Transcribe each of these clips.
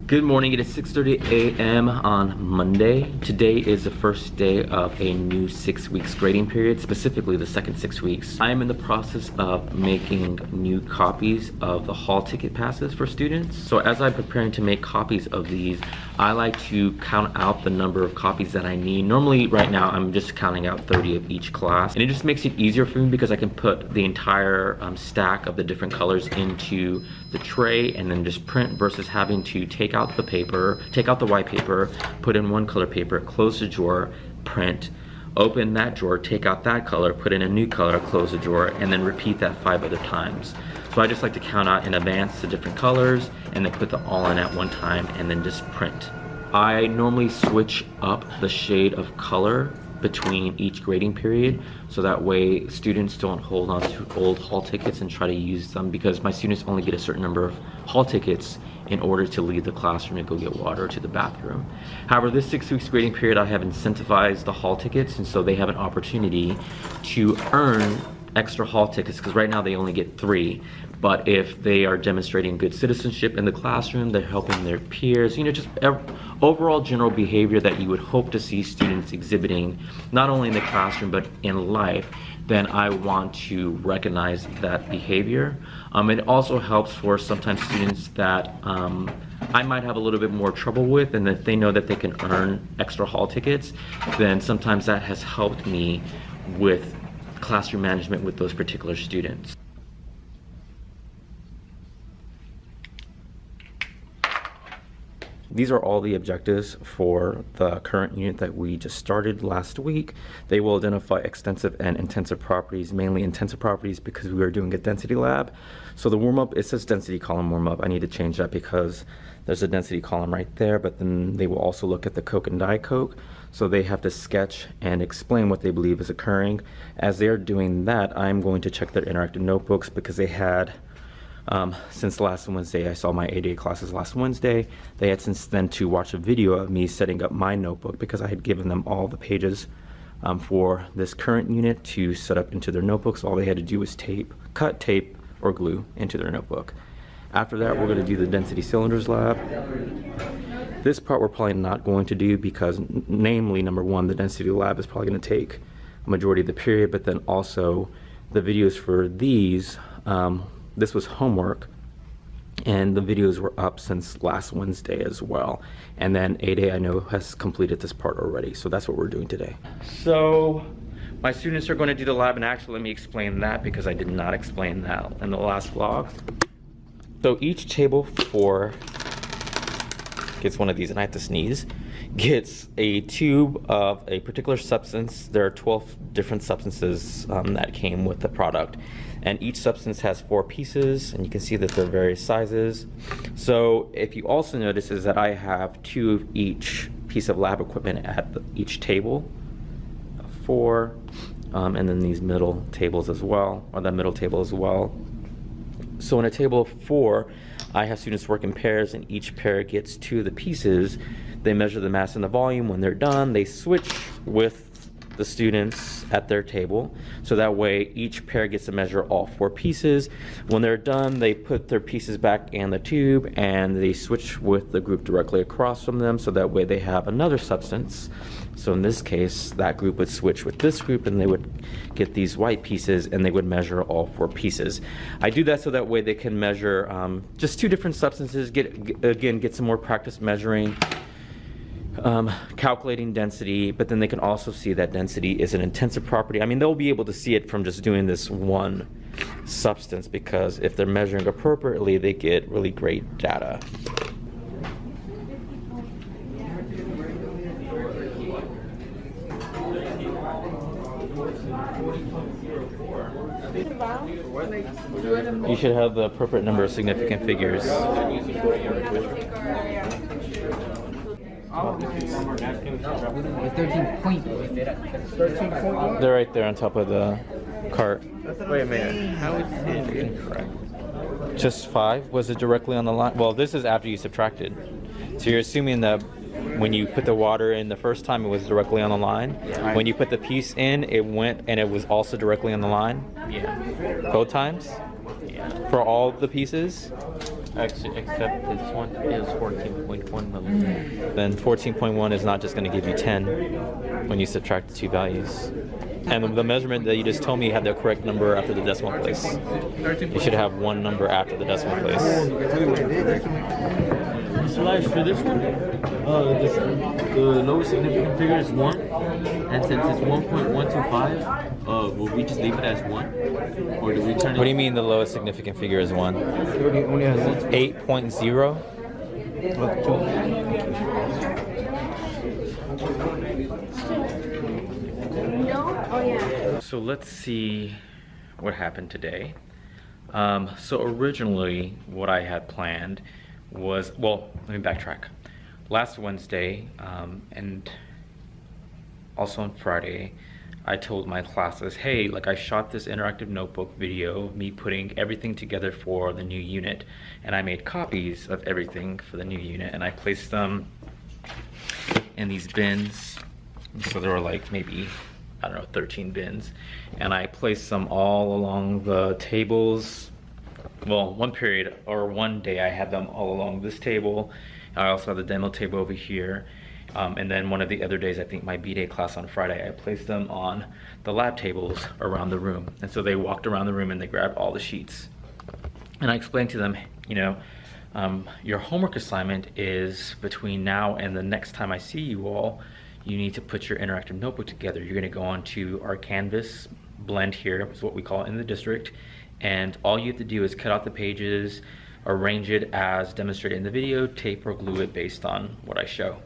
Good morning, it is 6:30 a.m. on Monday. Today is the first day of a new 6 weeks grading period, specifically the second 6 weeks. I am in the process of making new copies of the hall ticket passes for students. So as I'm preparing to make copies of these, I like to count out the number of copies that I need. Normally right now I'm just counting out 30 of each class, and it just makes it easier for me because I can put the entire stack of the different colors into the tray and then just print versus having to take out the paper, take out the white paper, put in one color paper, close the drawer, print, open that drawer, take out that color, put in a new color, close the drawer, and then repeat that 5 other times. So I just like to count out in advance the different colors and then put them all in at one time and then just print. I normally switch up the shade of color between each grading period, so that way students don't hold on to old hall tickets and try to use them, because my students only get a certain number of hall tickets in order to leave the classroom and go get water to the bathroom. However, this 6 weeks grading period, I have incentivized the hall tickets, and so they have an opportunity to earn extra hall tickets, because right now they only get 3. But if they are demonstrating good citizenship in the classroom, they're helping their peers, you know, just overall general behavior that you would hope to see students exhibiting, not only in the classroom, but in life, then I want to recognize that behavior. It also helps for sometimes students that I might have a little bit more trouble with, and if they know that they can earn extra hall tickets, then sometimes that has helped me with classroom management with those particular students. These are all the objectives for the current unit that we just started last week. They will identify extensive and intensive properties, mainly intensive properties because we are doing a density lab. So the warm-up, it says density column warm-up. I need to change that because there's a density column right there, but then they will also look at the Coke and Diet Coke. So they have to sketch and explain what they believe is occurring. As they're doing that, I'm going to check their interactive notebooks because they had, since last Wednesday, I saw my ADA classes last Wednesday. They had since then to watch a video of me setting up my notebook because I had given them all the pages for this current unit to set up into their notebooks. All they had to do was cut tape or glue into their notebook. After that, we're going to do the density cylinders lab. This part we're probably not going to do because, namely, number one, the density lab is probably going to take a majority of the period, but then also the videos for these, this was homework, and the videos were up since last Wednesday as well. And then 8A, I know, has completed this part already, so that's what we're doing today. So my students are going to do the lab, and actually let me explain that because I did not explain that in the last vlog. So each table 4 gets one of these, and I have to sneeze, gets a tube of a particular substance. There are 12 different substances that came with the product, and each substance has 4 pieces, and you can see that they're various sizes. So if you also notice is that I have 2 of each piece of lab equipment at each table, 4, and then these middle tables as well, or the middle table as well. So in a table of 4, I have students work in pairs, and each pair gets 2 of the pieces. They measure the mass and the volume. When they're done, they switch with the students at their table, so that way each pair gets to measure all 4 pieces. When they're done, they put their pieces back in the tube and they switch with the group directly across from them, so that way they have another substance. So in this case, that group would switch with this group and they would get these white pieces and they would measure all 4 pieces. I do that so that way they can measure just 2 different substances, get some more practice measuring, calculating density, but then they can also see that density is an intensive property. I mean, they'll be able to see it from just doing this one substance, because if they're measuring appropriately, they get really great data. You should have the appropriate number of significant figures. They're right there on top of the cart. Wait a minute, how is it incorrect? Just 5? Was it directly on the line? Well, this is after you subtracted. So you're assuming that when you put the water in the first time, it was directly on the line. Right. When you put the piece in, it went and it was also directly on the line. Yeah. Both times? Yeah. For all the pieces? Actually, except this one is 14.1 millimeters. Then 14.1 is not just going to give you 10 when you subtract the two values. And the measurement that you just told me had the correct number after the decimal place. You should have one number after the decimal place. Slash for this one, the lowest significant figure is 1, and since it's 1.125, will we just leave it as 1? Or do we turn it? What do you mean the lowest significant figure is 1? 8.0? So let's see what happened today. So originally what I had planned was, well, let me backtrack. Last Wednesday and also on Friday, I told my classes, hey, like I shot this interactive notebook video of me putting everything together for the new unit, and I made copies of everything for the new unit, and I placed them in these bins. So there were like maybe, I don't know, 13 bins, and I placed them all along the tables. Well, one period or one day I had them all along this table. I also had the demo table over here. And then one of the other days, I think my B-Day class on Friday, I placed them on the lab tables around the room. And so they walked around the room and they grabbed all the sheets. And I explained to them, you know, your homework assignment is between now and the next time I see you all, you need to put your interactive notebook together. You're gonna go onto our Canvas blend here, is what we call it in the district. And all you have to do is cut out the pages, arrange it as demonstrated in the video, tape or glue it based on what I show.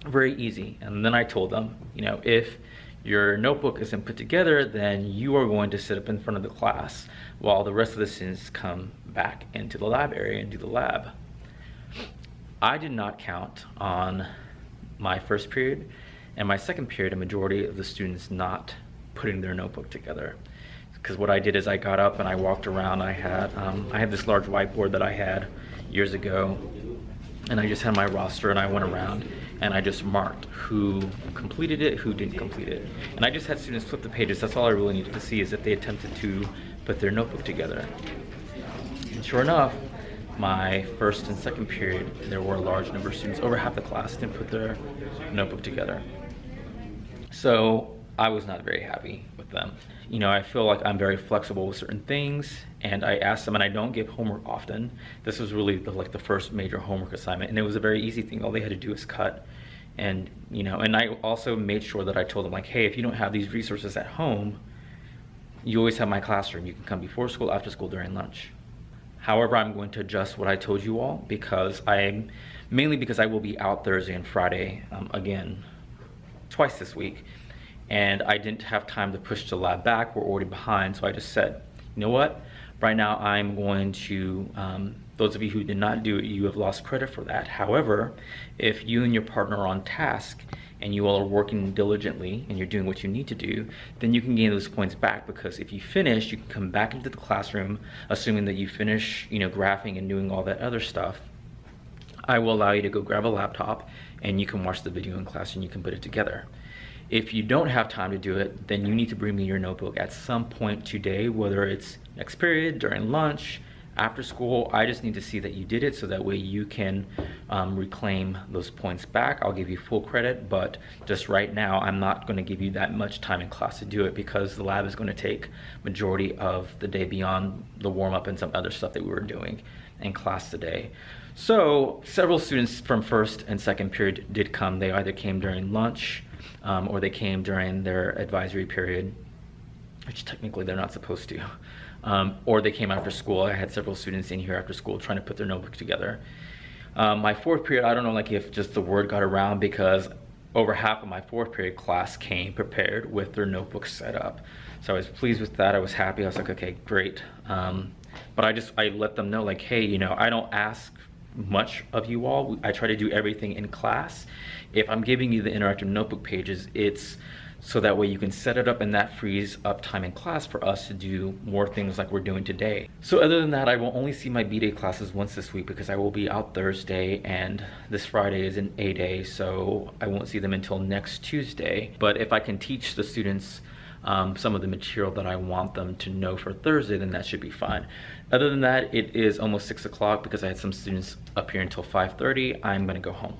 Very easy. And then I told them, you know, if your notebook isn't put together, then you are going to sit up in front of the class while the rest of the students come back into the lab area and do the lab. I did not count on my first period and my second period, a majority of the students not putting their notebook together. Because what I did is I got up and I walked around. I had this large whiteboard that I had years ago, and I just had my roster, and I went around and I just marked who completed it, who didn't complete it. And I just had students flip the pages. That's all I really needed to see, is if they attempted to put their notebook together. And sure enough, my first and second period, there were a large number of students, over half the class didn't put their notebook together. So I was not very happy with them. You know, I feel like I'm very flexible with certain things, and I asked them, and I don't give homework often. This was really the first major homework assignment, and it was a very easy thing. All they had to do is cut. And, you know, and I also made sure that I told them, like, hey, if you don't have these resources at home, you always have my classroom. You can come before school, after school, during lunch. However, I'm going to adjust what I told you all, because mainly because I will be out Thursday and Friday again, twice this week. And I didn't have time to push the lab back. We're already behind. So I just said, you know what? Right now I'm going to, those of you who did not do it, you have lost credit for that. However, if you and your partner are on task and you all are working diligently and you're doing what you need to do, then you can gain those points back, because if you finish, you can come back into the classroom, assuming that you finish, you know, graphing and doing all that other stuff. I will allow you to go grab a laptop and you can watch the video in class and you can put it together. If you don't have time to do it, then you need to bring me your notebook at some point today, whether it's next period, during lunch, after school. I just need to see that you did it, so that way you can reclaim those points back. I'll give you full credit, but just right now, I'm not going to give you that much time in class to do it, because the lab is going to take majority of the day beyond the warm-up and some other stuff that we were doing in class today. So several students from first and second period did come. They either came during lunch, or they came during their advisory period, which technically they're not supposed to, or they came after school. I had several students in here after school trying to put their notebook together. My fourth period, I don't know, like, if just the word got around, because over half of my fourth period class came prepared with their notebooks set up. So I was pleased with that. I was happy. I was like, okay, great. But I let them know, like, hey, you know, I don't ask much of you all. I try to do everything in class. If I'm giving you the interactive notebook pages, it's so that way you can set it up, and that frees up time in class for us to do more things like we're doing today. So other than that, I will only see my B-Day classes once this week, because I will be out Thursday and this Friday is an A-Day, so I won't see them until next Tuesday. But if I can teach the students some of the material that I want them to know for Thursday, then that should be fine. Other than that, it is almost 6 o'clock because I had some students up here until 5:30. I'm gonna go home.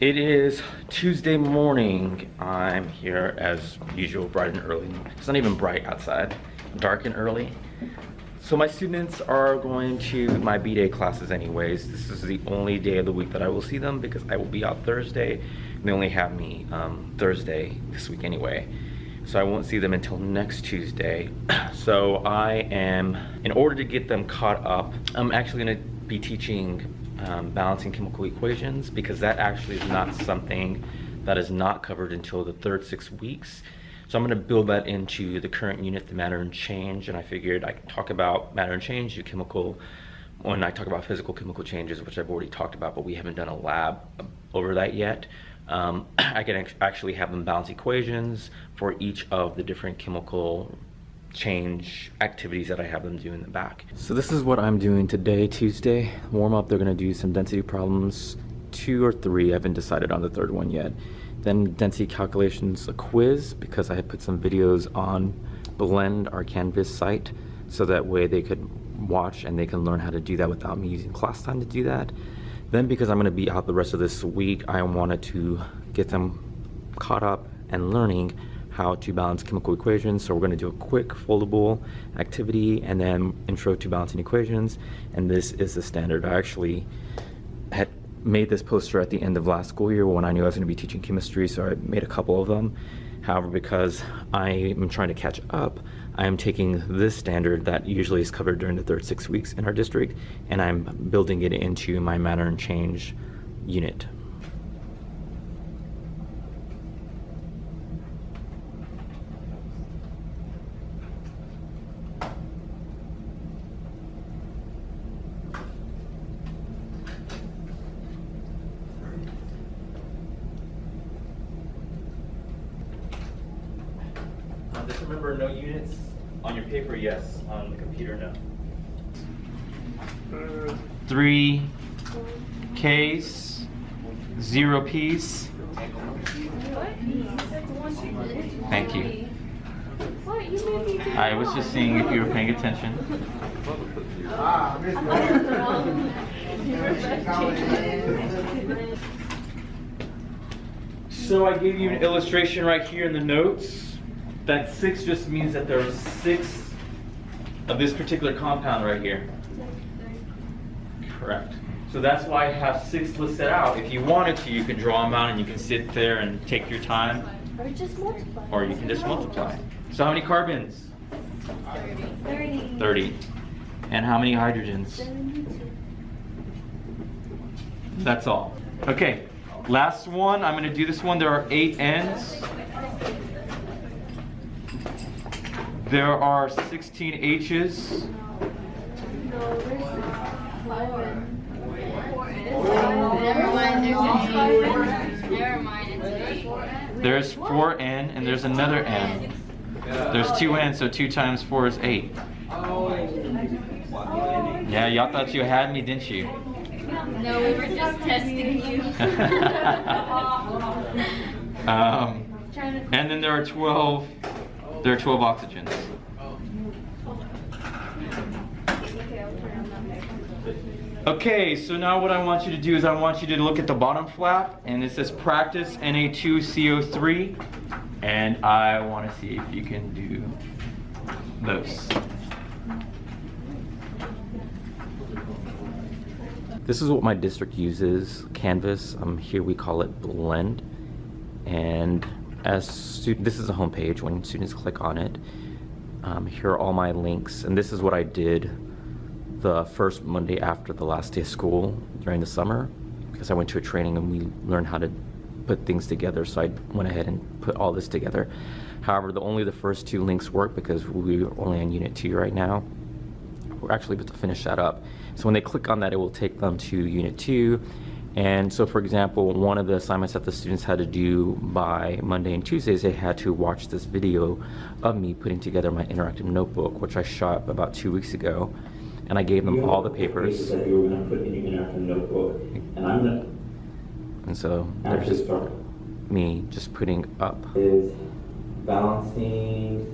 It is Tuesday morning. I'm here as usual, bright and early. It's not even bright outside, dark and early. So my students are going to my B-Day classes anyways. This is the only day of the week that I will see them because I will be out Thursday. They only have me Thursday this week anyway. So I won't see them until next Tuesday. So I am, in order to get them caught up, I'm actually gonna be teaching balancing chemical equations because that actually is not something that is not covered until the third 6 weeks. So I'm going to build that into the current unit, the matter and change, and I figured I can talk about matter and change, do chemical, when I talk about physical chemical changes, which I've already talked about, but we haven't done a lab over that yet. I can actually have them balance equations for each of the different chemical change activities that I have them do in the back. So this is what I'm doing today, Tuesday. Warm up, they're gonna do some density problems, 2 or 3, I haven't decided on the third one yet. Then density calculations, a quiz, because I had put some videos on Blend, our Canvas site, so that way they could watch and they can learn how to do that without me using class time to do that. Then because I'm gonna be out the rest of this week, I wanted to get them caught up and learning how to balance chemical equations. So we're going to do a quick foldable activity and then intro to balancing equations. And this is the standard. I actually had made this poster at the end of last school year when I knew I was going to be teaching chemistry, so I made a couple of them. However, because I am trying to catch up, I am taking this standard that usually is covered during the third 6 weeks in our district, and I'm building it into my matter and change unit. Just remember, no units on your paper, yes. On the computer, no. 3 Ks, 0 Ps. Thank you. I was just seeing if you were paying attention. So I gave you an illustration right here in the notes. That 6 just means that there are 6 of this particular compound right here. Correct. So that's why I have 6 listed out. If you wanted to, you can draw them out and you can sit there and take your time. Or just multiply. Or you can just multiply. So how many carbons? 30. 30. And how many hydrogens? 72. That's all. Okay, last one. I'm going to do this one. There are 8 N's. There are 16 H's. No, there's 4. Never mind, never mind, it's 8. There's 4 N and there's another N. There's 2 N, so 2 times 4 is 8. Yeah, y'all thought you had me, didn't you? No, we were just testing you. And then there are 12 oxygens. Okay, so now what I want you to do is I want you to look at the bottom flap, and it says practice Na2CO3, and I want to see if you can do those. This is what my district uses, Canvas. Here we call it Blend, and this is a home page. When students click on it, here are all my links, and this is what I did the first Monday after the last day of school during the summer, because I went to a training and we learned how to put things together, so I went ahead and put all this together. However, only the first 2 links work because we're only on Unit 2 right now. We're actually about to finish that up. So when they click on that, it will take them to Unit 2. And so, for example, one of the assignments that the students had to do by Monday and Tuesdays, they had to watch this video of me putting together my interactive notebook, which I shot about 2 weeks ago. And I gave them all the papers. That you were going to put in your interactive notebook, and I'm done. And so there's just me just putting up. Is balancing.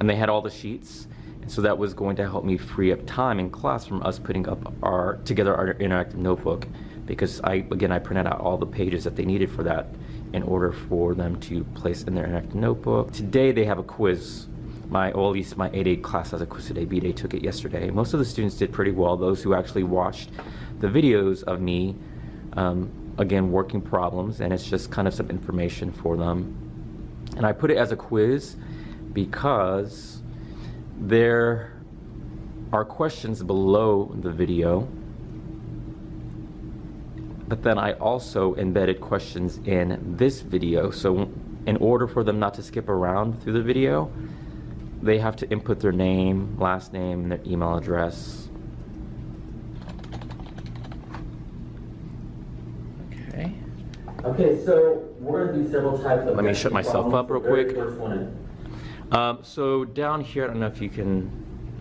And they had all the sheets. And so that was going to help me free up time in class from us putting up our interactive notebook, because I printed out all the pages that they needed for that in order for them to place in their interactive notebook. Today they have a quiz. At least my 8A class has a quiz today. B-Day took it yesterday. Most of the students did pretty well. Those who actually watched the videos of me, again, working problems, and it's just kind of some information for them. And I put it as a quiz because there are questions below the video, but then I also embedded questions in this video. So in order for them not to skip around through the video, they have to input their name, last name, and their email address. Okay. Okay, so we're gonna do several types of. Let me shut myself up real Very quick. First one. So down here, I don't know if you can,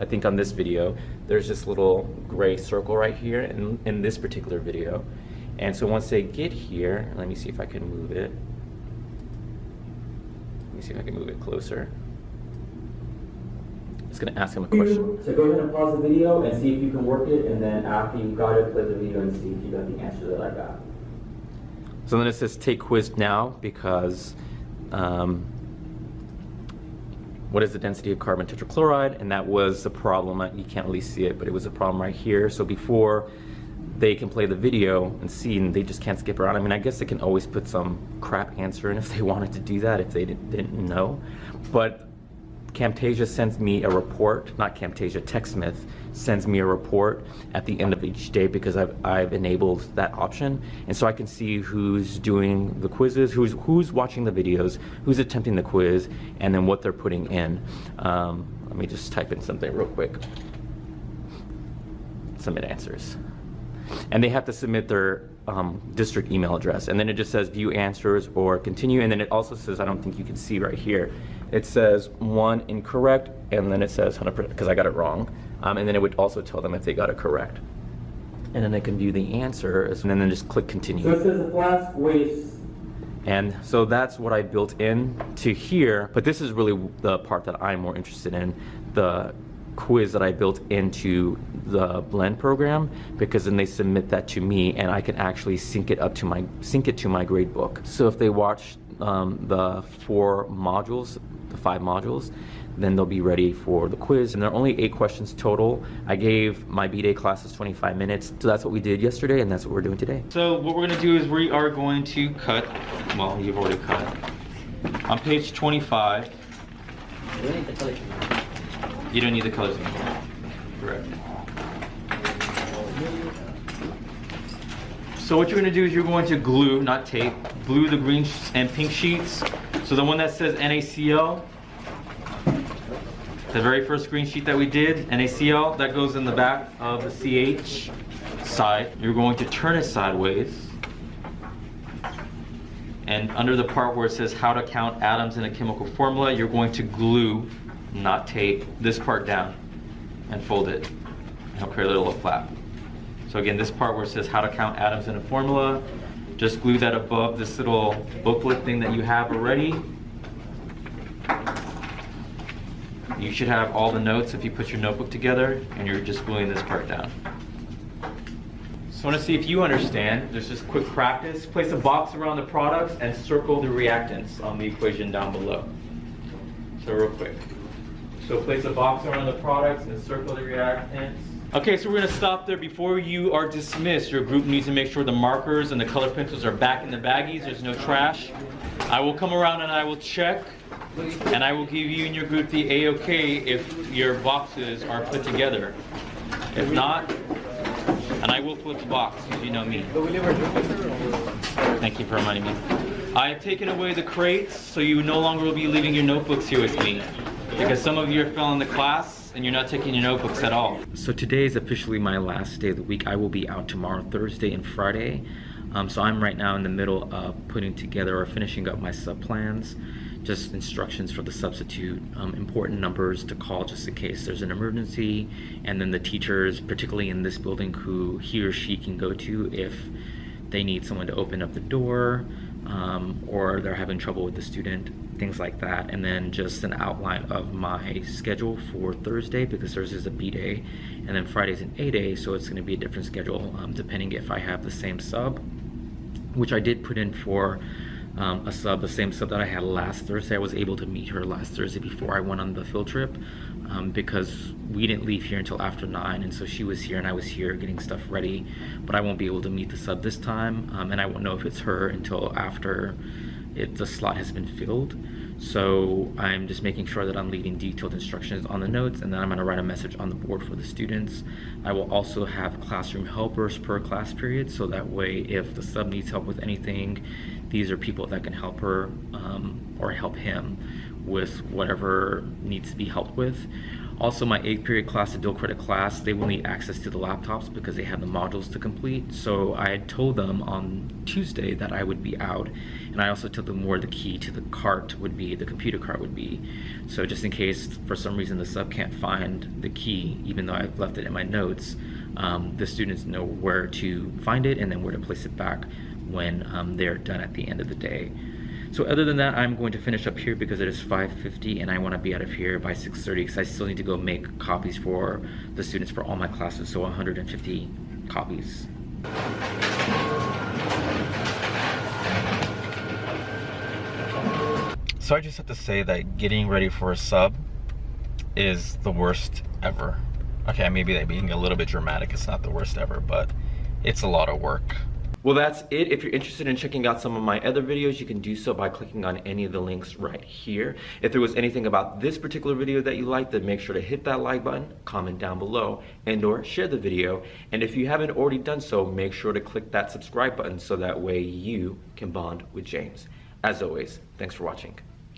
I think on this video, there's this little gray circle right here in this particular video. And so once they get here, let me see if I can move it. Let me see if I can move it closer. It's gonna ask them a question. So go ahead and pause the video and see if you can work it, and then after you've got it, play the video and see if you got the answer that I got. So then it says take quiz now, because what is the density of carbon tetrachloride? And that was the problem. You can't really see it, but it was a problem right here. So before they can play the video and see, and they just can't skip around. I mean, I guess they can always put some crap answer in if they wanted to do that, if they didn't know. But Camtasia sends me a report, not Camtasia, TechSmith sends me a report at the end of each day, because I've enabled that option. And so I can see who's doing the quizzes, who's watching the videos, who's attempting the quiz, and then what they're putting in. Let me just type in something real quick. Submit answers. And they have to submit their district email address. And then it just says view answers or continue. And then it also says, I don't think you can see right here, it says 1 incorrect, and then it says 100% because I got it wrong. And then it would also tell them if they got it correct. And then they can view the answers, and then just click continue. So it says the flask waste. And so that's what I built in to here, but this is really the part that I'm more interested in, the quiz that I built into the Blend program, because then they submit that to me and I can actually sync it to my gradebook. So if they watch the 4 modules, the 5 modules, then they'll be ready for the quiz. And there are only 8 questions total. I gave my B-Day classes 25 minutes. So that's what we did yesterday, and that's what we're doing today. So what we're gonna do is we are going to cut, well, you've already cut. On page 25. You don't need the colors anymore. Correct. So what you're going to do is you're going to glue, not tape, glue the green and pink sheets. So the one that says NaCl, the very first green sheet that we did, NaCl, that goes in the back of the CH side. You're going to turn it sideways. And under the part where it says how to count atoms in a chemical formula, you're going to glue, not tape, this part down and fold it. It'll create a little flap. So again, this part where it says how to count atoms in a formula, just glue that above this little booklet thing that you have already. You should have all the notes if you put your notebook together, and you're just gluing this part down. So I want to see if you understand. There's just quick practice. Place a box around the products and circle the reactants on the equation down below. So real quick. So place a box around the products and circle the reactants. Okay, so we're going to stop there. Before you are dismissed, your group needs to make sure the markers and the color pencils are back in the baggies. There's no trash. I will come around and I will check, and I will give you and your group the A-OK if your boxes are put together. If not, and I will flip the box, because you know me. Thank you for reminding me. I have taken away the crates, so you no longer will be leaving your notebooks here with me, because some of you are failing the class and you're not taking your notebooks at all. So today is officially my last day of the week. I will be out tomorrow, Thursday and Friday. So I'm right now in the middle of putting together or finishing up my sub-plans, just instructions for the substitute, important numbers to call just in case there's an emergency, and then the teachers, particularly in this building, who he or she can go to if they need someone to open up the door, or they're having trouble with the student, things like that. And then just an outline of my schedule for Thursday, because Thursday is a B day, and then Friday's an A day, so it's going to be a different schedule depending if I have the same sub, which I did put in for the same sub that I had last Thursday. I was able to meet her last Thursday before I went on the field trip, because we didn't leave here until after 9, and so she was here and I was here getting stuff ready, but I won't be able to meet the sub this time, and I won't know if it's her until after the slot has been filled. So I'm just making sure that I'm leaving detailed instructions on the notes, and then I'm going to write a message on the board for the students. I will also have classroom helpers per class period, so that way if the sub needs help with anything, these are people that can help her or help him with whatever needs to be helped with. Also, my 8th period class, the dual credit class, they will need access to the laptops because they have the modules to complete. So I had told them on Tuesday that I would be out, and I also told them where the key to the cart would be, the computer cart would be. So just in case for some reason the sub can't find the key, even though I've left it in my notes, the students know where to find it and then where to place it back when they're done at the end of the day. So other than that, I'm going to finish up here because it is 5:50 and I want to be out of here by 6:30 because I still need to go make copies for the students for all my classes, so 150 copies. So I just have to say that getting ready for a sub is the worst ever. Okay, maybe I'm being a little bit dramatic. It's not the worst ever, but it's a lot of work. Well, that's it. If you're interested in checking out some of my other videos, you can do so by clicking on any of the links right here. If there was anything about this particular video that you liked, then make sure to hit that like button, comment down below, and/or share the video. And if you haven't already done so, make sure to click that subscribe button so that way you can bond with James. As always, thanks for watching.